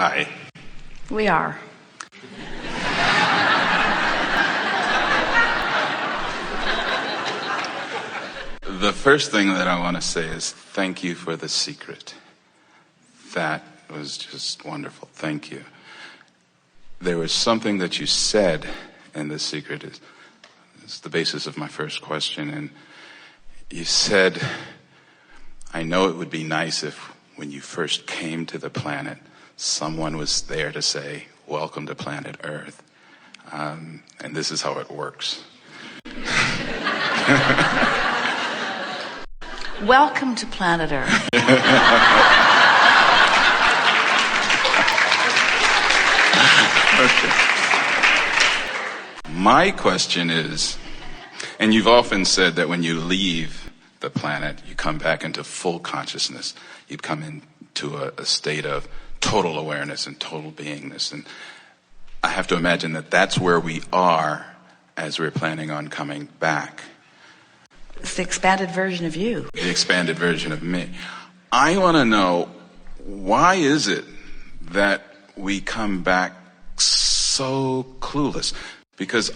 Hi. We are. The first thing that I want to say is thank you for the secret. That was just wonderful. Thank you. There was something that you said in the secret is the basis of my first question. And you said, I know it would be nice if when you first came to the planet, someone was there to say, welcome to planet Earth. And this is how it works. Welcome to planet Earth. Okay. My question is, and you've often said that when you leave the planet, you come back into full consciousness. You come into a state of total awareness and total beingness. And I have to imagine that that's where we are as we're planning on coming back. It's the expanded version of you. The expanded version of me. I want to know, why is it that we come back so clueless? Because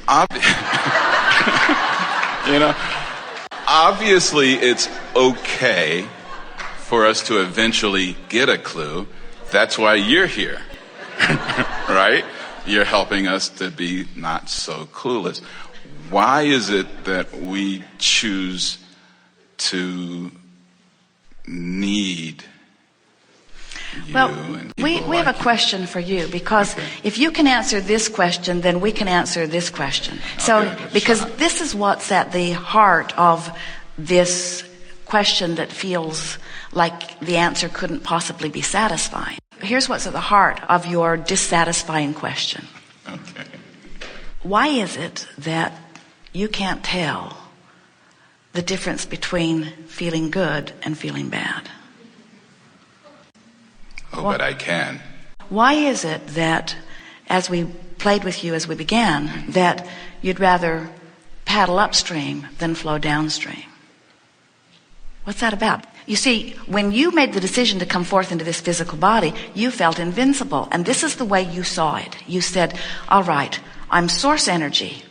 obviously it's okay for us to eventually get a clue. That's why you're here, right? You're helping us to be not so clueless. Why is it that we choose to need you? Well, and we have a question for you, because if you can answer this question, then we can answer this question. Because this is what's at the heart of this question that feels like the answer couldn't possibly be satisfying. Here's what's at the heart of your dissatisfying question. Okay. Why is it that you can't tell the difference between feeling good and feeling bad? But I can. Why is it that, as we played with you as we began, that you'd rather paddle upstream than flow downstream? What's that about? You see, when you made the decision to come forth into this physical body, you felt invincible. And this is the way you saw it. You said, all right, I'm source energy,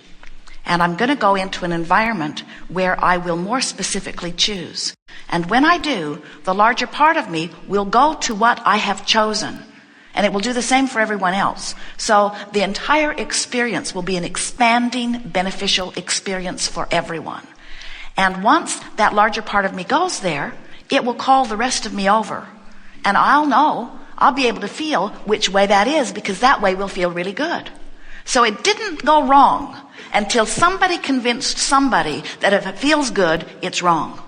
and I'm going to go into an environment where I will more specifically choose. And when I do, the larger part of me will go to what I have chosen. And it will do the same for everyone else. So the entire experience will be an expanding, beneficial experience for everyone. And once that larger part of me goes there, it will call the rest of me over. And I'll be able to feel which way that is, because that way will feel really good. So it didn't go wrong until somebody convinced somebody that if it feels good, it's wrong.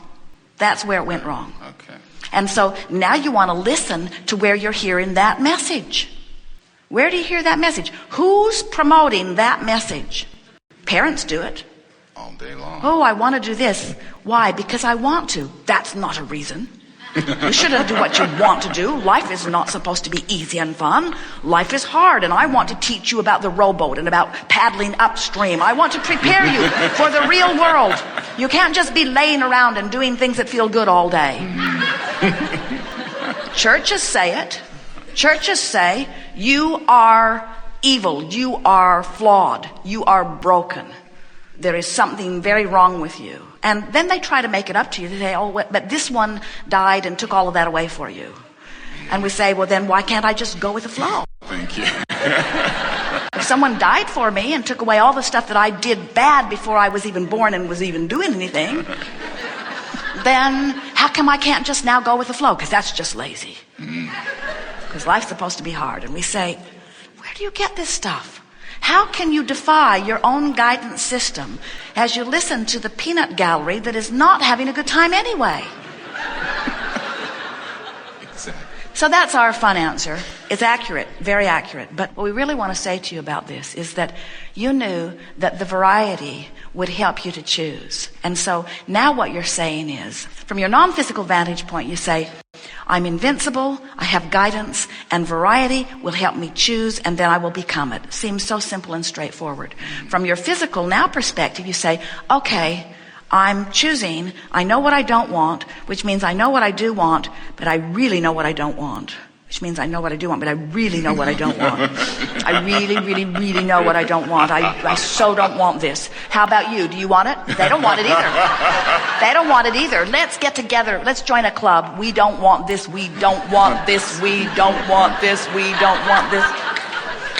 That's where it went wrong. Okay. And so now you want to listen to where you're hearing that message. Where do you hear that message? Who's promoting that message? Parents do it. All day long. Oh, I want to do this. Why? Because I want to. That's not a reason. You shouldn't do what you want to do. Life is not supposed to be easy and fun. Life is hard, and I want to teach you about the rowboat and about paddling upstream. I want to prepare you for the real world. You can't just be laying around and doing things that feel good all day. Churches say it. Churches say, you are evil, you are flawed, you are broken. There is something very wrong with you. And then they try to make it up to you. They say, oh, but this one died and took all of that away for you. And we say, well, then why can't I just go with the flow? Thank you. If someone died for me and took away all the stuff that I did bad before I was even born and was even doing anything, then how come I can't just now go with the flow? Because that's just lazy. Because life's supposed to be hard. And we say, where do you get this stuff? How can you defy your own guidance system as you listen to the peanut gallery that is not having a good time anyway? Exactly. So that's our fun answer. It's accurate, very accurate. But what we really want to say to you about this is that you knew that the variety would help you to choose. And so now what you're saying is, from your non-physical vantage point, you say, I'm invincible, I have guidance, and variety will help me choose, and then I will become it. Seems so simple and straightforward. From your physical now perspective, you say, okay, I'm choosing, I know what I don't want, which means I know what I do want, but I really know what I don't want. which means I know what I do want, but I really know what I don't want. I really, really, really know what I don't want. I so don't want this. How about you? Do you want it? They don't want it either. They don't want it either. Let's get together. Let's join a club. We don't want this. We don't want this. We don't want this. We don't want this.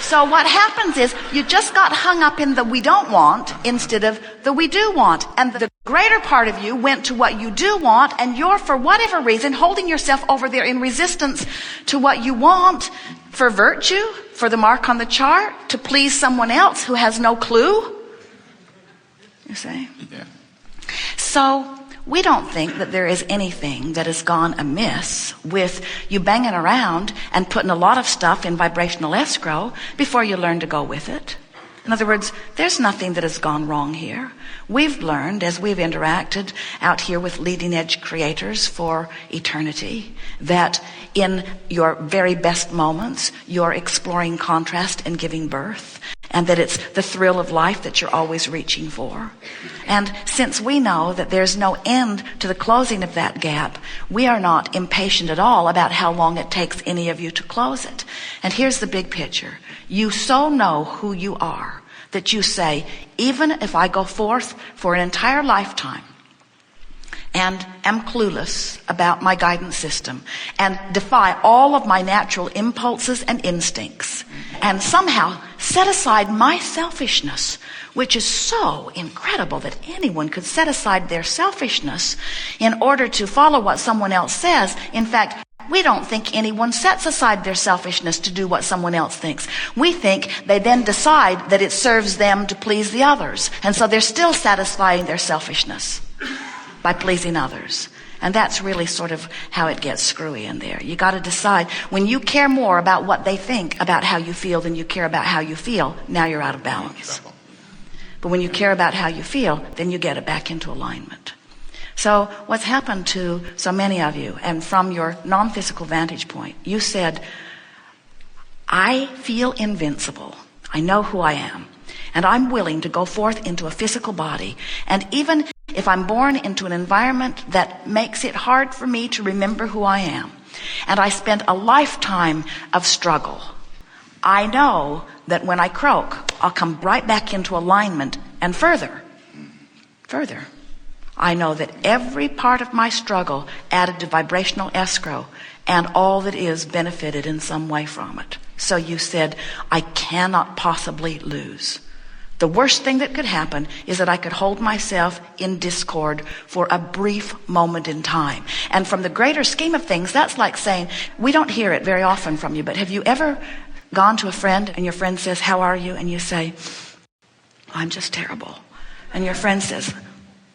So what happens is you just got hung up in the we don't want instead of the we do want. And the greater part of you went to what you do want, and you're, for whatever reason, holding yourself over there in resistance to what you want for virtue, for the mark on the chart, to please someone else who has no clue. You see? Yeah. So we don't think that there is anything that has gone amiss with you banging around and putting a lot of stuff in vibrational escrow before you learn to go with it. In other words, there's nothing that has gone wrong here. We've learned, as we've interacted out here with leading edge creators for eternity, that in your very best moments, you're exploring contrast and giving birth, and that it's the thrill of life that you're always reaching for. And since we know that there's no end to the closing of that gap, we are not impatient at all about how long it takes any of you to close it. And here's the big picture. You so know who you are that you say, even if I go forth for an entire lifetime and am clueless about my guidance system and defy all of my natural impulses and instincts and somehow set aside my selfishness, which is so incredible that anyone could set aside their selfishness in order to follow what someone else says. In fact, we don't think anyone sets aside their selfishness to do what someone else thinks. We think they then decide that it serves them to please the others. And so they're still satisfying their selfishness by pleasing others. And that's really sort of how it gets screwy in there. You got to decide, when you care more about what they think about how you feel than you care about how you feel, now you're out of balance. But when you care about how you feel, then you get it back into alignment. So what's happened to so many of you, and from your non-physical vantage point, you said, I feel invincible. I know who I am. And I'm willing to go forth into a physical body. And even if I'm born into an environment that makes it hard for me to remember who I am, and I spent a lifetime of struggle, I know that when I croak, I'll come right back into alignment and further. I know that every part of my struggle added to vibrational escrow, and all that is benefited in some way from it. So you said, I cannot possibly lose. The worst thing that could happen is that I could hold myself in discord for a brief moment in time. And from the greater scheme of things, that's like saying, we don't hear it very often from you, but have you ever gone to a friend and your friend says, how are you? And you say, I'm just terrible. And your friend says,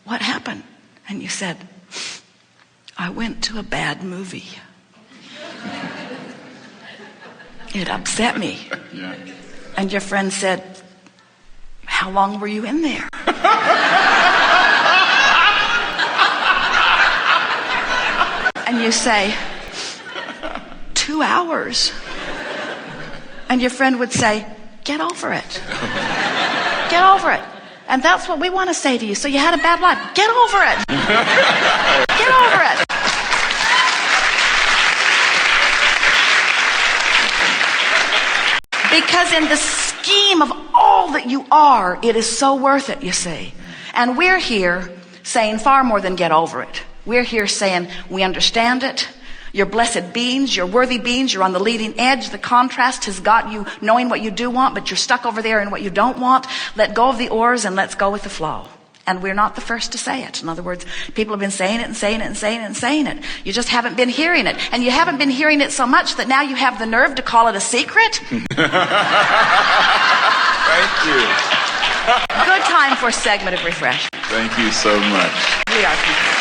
what happened? And you said, I went to a bad movie. It upset me. Yeah. And your friend said, how long were you in there? And you say, 2 hours. And your friend would say, get over it. Get over it. And that's what we want to say to you. So you had a bad life. Get over it. Get over it. Because in the scheme of all that you are, it is so worth it, you see. And we're here saying far more than get over it. We're here saying we understand it. You're blessed beings, you're worthy beings, you're on the leading edge. The contrast has got you knowing what you do want, but you're stuck over there in what you don't want. Let go of the oars and let's go with the flow. And we're not the first to say it. In other words, people have been saying it and saying it and saying it and saying it. You just haven't been hearing it. And you haven't been hearing it so much that now you have the nerve to call it a secret. Thank you. Good time for a segment of refreshment. Thank you so much. We are complete.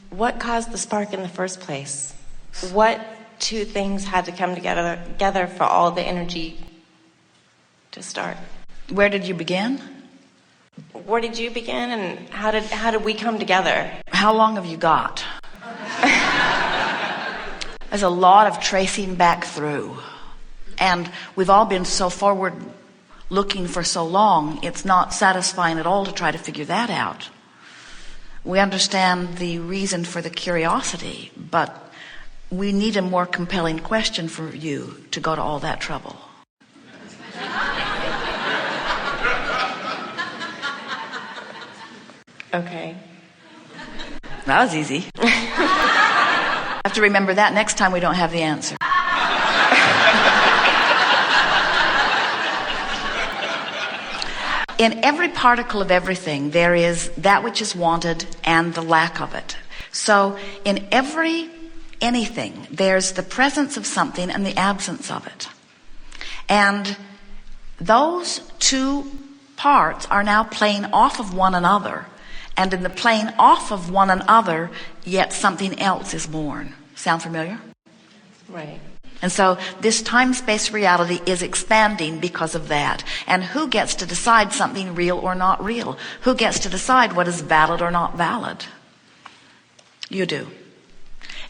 What caused the spark in the first place? What two things had to come together for all the energy to start? Where did you begin? Where did you begin, and how did we come together? How long have you got? There's a lot of tracing back through. And we've all been so forward looking for so long, it's not satisfying at all to try to figure that out. We understand the reason for the curiosity, but we need a more compelling question for you to go to all that trouble. Okay. That was easy. I have to remember that next time we don't have the answer. In every particle of everything, there is that which is wanted and the lack of it. So in anything, there's the presence of something and the absence of it. And those two parts are now playing off of one another. And in the playing off of one another, yet something else is born. Sound familiar? Right. And so this time-space reality is expanding because of that. And who gets to decide something real or not real? Who gets to decide what is valid or not valid? You do.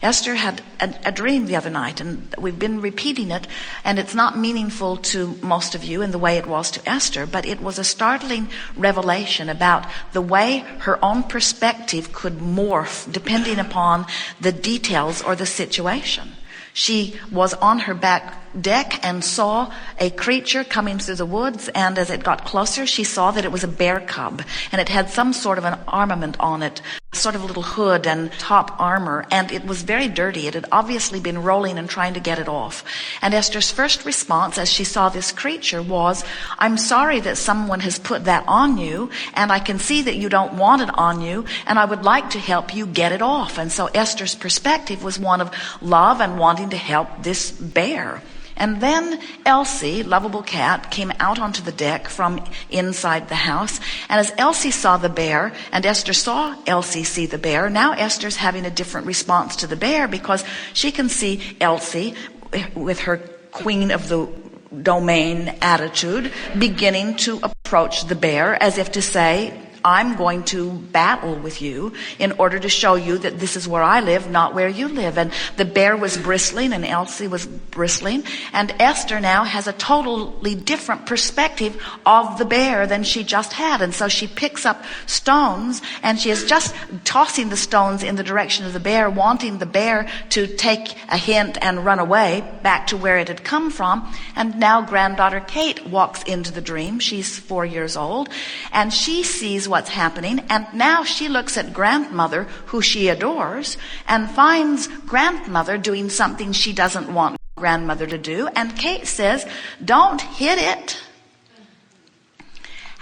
Esther had a dream the other night, and we've been repeating it, and it's not meaningful to most of you in the way it was to Esther, but it was a startling revelation about the way her own perspective could morph depending upon the details or the situation. She was on her back deck and saw a creature coming through the woods, and as it got closer, she saw that it was a bear cub, and it had some sort of an armament on it, sort of a little hood and top armor, and it was very dirty. It had obviously been rolling and trying to get it off. And Esther's first response as she saw this creature was, "I'm sorry that someone has put that on you, and I can see that you don't want it on you, and I would like to help you get it off." And so Esther's perspective was one of love and wanting to help this bear. And then Elsie, lovable cat, came out onto the deck from inside the house. And as Elsie saw the bear, and Esther saw Elsie see the bear, now Esther's having a different response to the bear, because she can see Elsie with her queen of the domain attitude beginning to approach the bear as if to say, "I'm going to battle with you in order to show you that this is where I live, not where you live." And the bear was bristling and Elsie was bristling. And Esther now has a totally different perspective of the bear than she just had. And so she picks up stones and she is just tossing the stones in the direction of the bear, wanting the bear to take a hint and run away back to where it had come from. And now granddaughter Kate walks into the dream. She's 4 years old, and she sees what's happening, and now she looks at grandmother, who she adores, and finds grandmother doing something she doesn't want grandmother to do, and Kate says, "Don't hit it."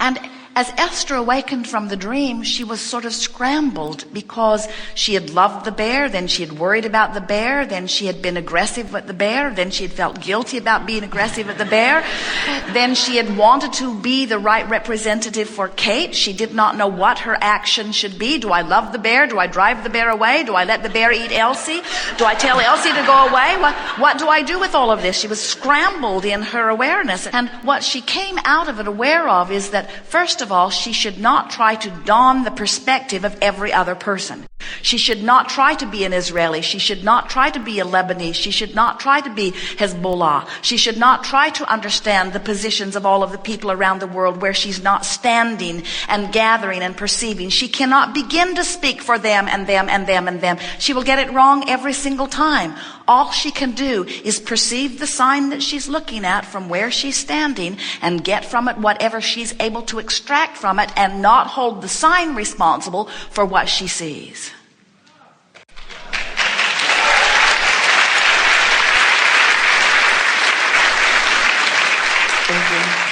And as Esther awakened from the dream, she was sort of scrambled, because she had loved the bear, then she had worried about the bear, then she had been aggressive with the bear, then she had felt guilty about being aggressive with the bear, then she had wanted to be the right representative for Kate. She did not know what her action should be. Do I love the bear? Do I drive the bear away? Do I let the bear eat Elsie? Do I tell Elsie to go away? What do I do with all of this? She was scrambled in her awareness. And what she came out of it aware of is that, first of all, she should not try to don the perspective of every other person. She should not try to be an Israeli. She should not try to be a Lebanese. She should not try to be Hezbollah. She should not try to understand the positions of all of the people around the world where she's not standing and gathering and perceiving. She cannot begin to speak for them and them and them and them. She will get it wrong every single time. All she can do is perceive the sign that she's looking at from where she's standing and get from it whatever she's able to extract from it, and not hold the sign responsible for what she sees. Thank you.